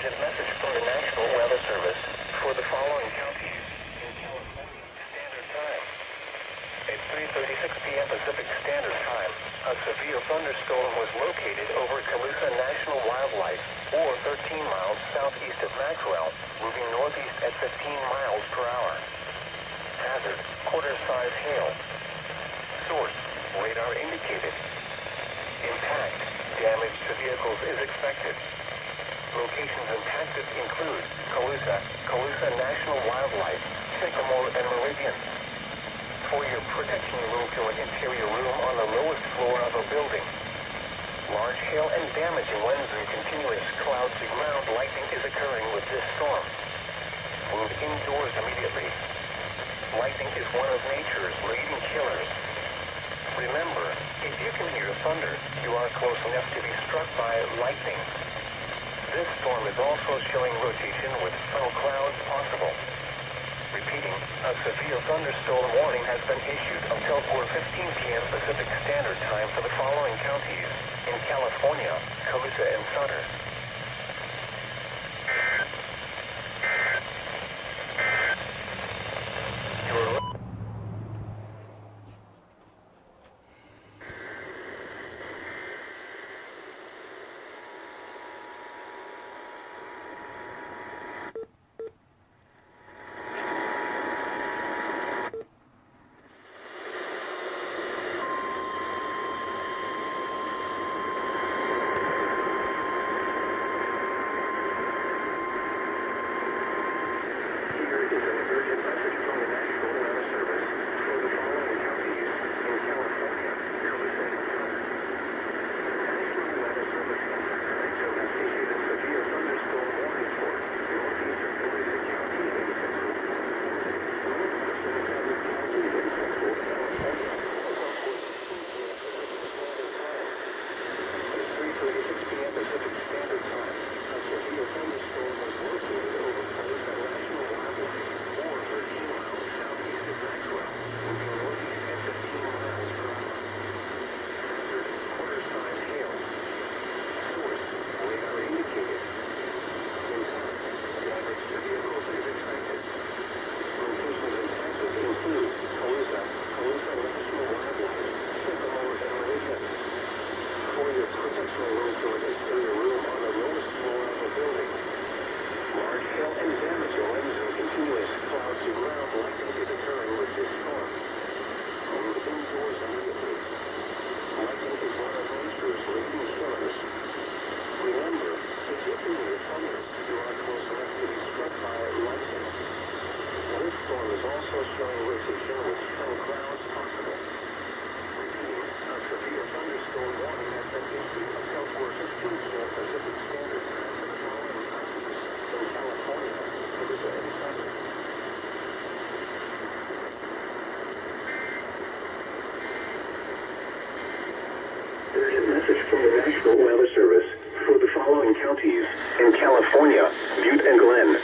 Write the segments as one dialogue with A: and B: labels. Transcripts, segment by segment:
A: urgent message from the National Weather Service for the following counties in California Standard Time. At 3:36 p.m. Pacific Standard Time, a severe thunderstorm was located over Colusa National Wildlife, or 13 miles southeast of Maxwell, moving northeast at 15 miles per hour. Hazard, quarter-size hail. Source, radar indicated. Impact, damage to vehicles is expected. Locations impacted include Colusa National Wildlife, Sycamore, and Meridian. For your protection, move to an interior room on the lowest floor of a building. Large hail and damaging winds and continuous cloud-to-ground lightning is occurring with this storm. Move indoors immediately. Lightning is one of nature's leading killers. Remember, if you can hear thunder, you are close enough to be struck by lightning. This storm is also showing rotation with funnel clouds possible. Repeating, a severe thunderstorm warning has been issued until 4:15 p.m. Pacific Standard Time for the following counties in California, Colusa and Sutter. From the National Weather Service for the following counties in California, Butte and Glen.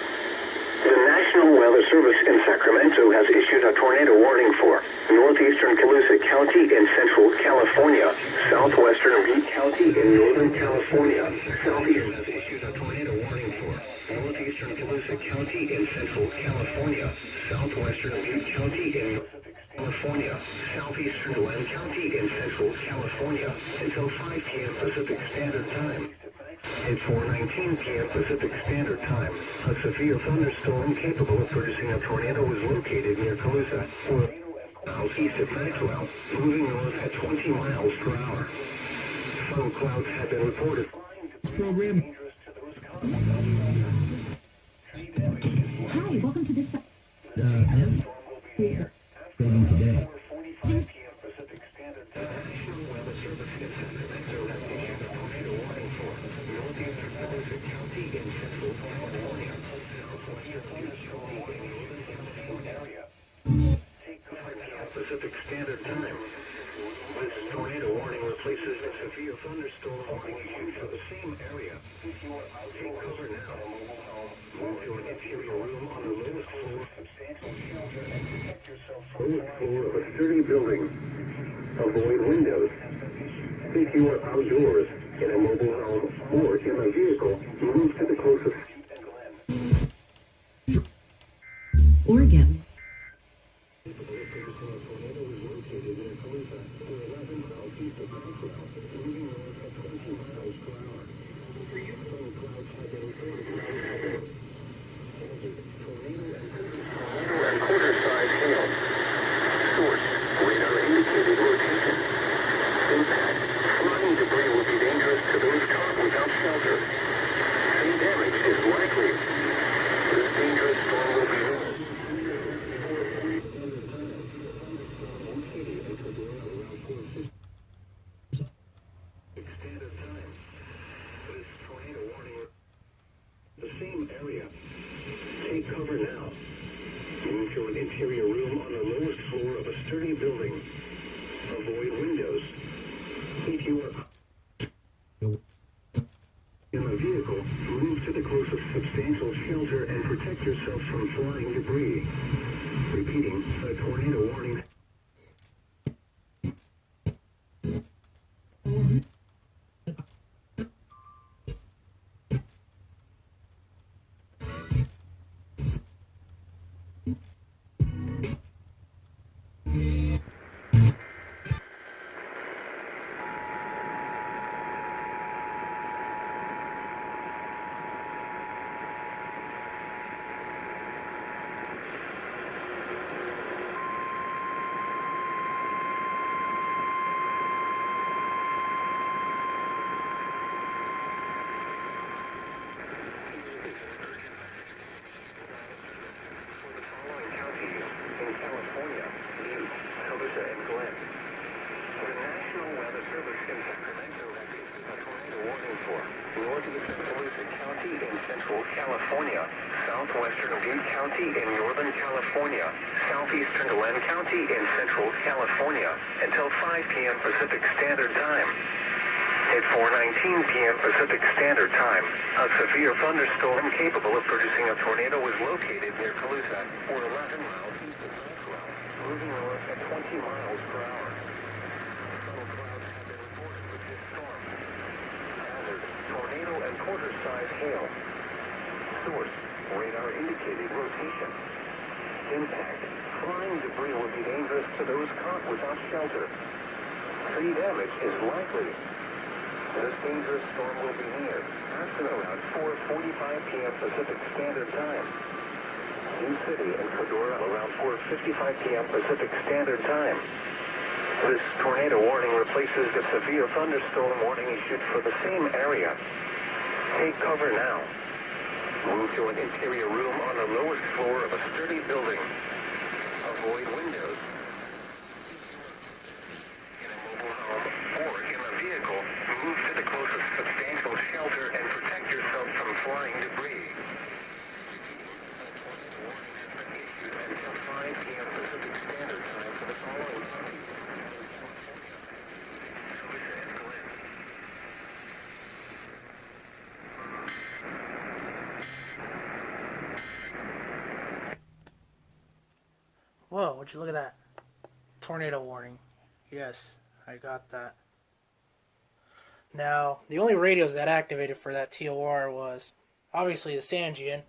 A: The National Weather Service in Sacramento has issued a tornado warning for northeastern Colusa County in central California, southwestern Butte County in northern California. Southeast has issued a tornado warning for northeastern Colusa County in central California, southwestern Butte County in California, southeastern Glen County in central California until 5 p.m. Pacific Standard Time. At 4:19 p.m. Pacific Standard Time, a severe thunderstorm capable of producing a tornado was located near Colusa, or miles east of Maxwell, moving north at 20 miles per hour. Funnel clouds have been reported.
B: Program. Hi, welcome to this. Here. Going today.
A: Pacific Standard Time. This tornado warning replaces a severe thunderstorm warning issued for the same area. Take cover now. Move to an interior room on the lowest floor. Substantial shelter and protect yourself from lowest floor of a sturdy building. Avoid windows. If you are outdoors, in a mobile home, or in a vehicle, move to the closest This tornado warning. The same area. Take cover now. Move to an interior room on the lowest floor of a sturdy building. Avoid windows. If you are in a vehicle, move to the closest substantial shelter and protect yourself from flying debris. Repeating, a tornado warning. California, southwestern Butte County in Northern California, southeastern Glenn County in Central California, until 5 p.m. Pacific Standard Time. At 4:19 p.m. Pacific Standard Time, a severe thunderstorm capable of producing a tornado was located near Colusa, or 11 miles east of NorCal, moving north at 20 miles per hour. Subtle clouds have been reported with this storm. Hazard, tornado and quarter-size hail. Source, radar indicated rotation. Impact, flying debris will be dangerous to those caught without shelter. Tree damage is likely. This dangerous storm will be near after around 4:45 p.m. Pacific Standard Time. New City and Fedora around 4:55 p.m. Pacific Standard Time. This tornado warning replaces the severe thunderstorm warning issued for the same area. Take cover now. Move to an interior room on the lowest floor of a sturdy building. Avoid windows. In a mobile home or in a vehicle, move to the closest substantial shelter and protect yourself from flying debris. Warning has been issued until 5 p.m. Pacific Standard Time for the following counties in California. Colusa and Glenn.
C: Whoa, would you look at that? Tornado warning. Yes, I got that. Now, the only radios that activated for that TOR was obviously the Sangian,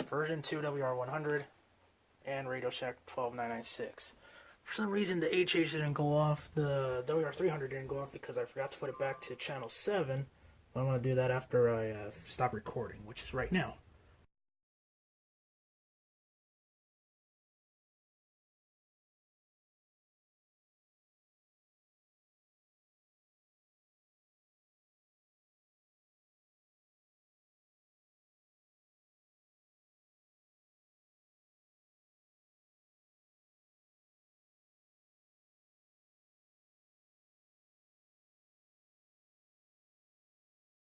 C: version 2 WR100, and Radio Shack 12996. For some reason, the HH didn't go off, the WR300 didn't go off because I forgot to put it back to channel 7. But I'm going to do that after I stop recording, which is right now.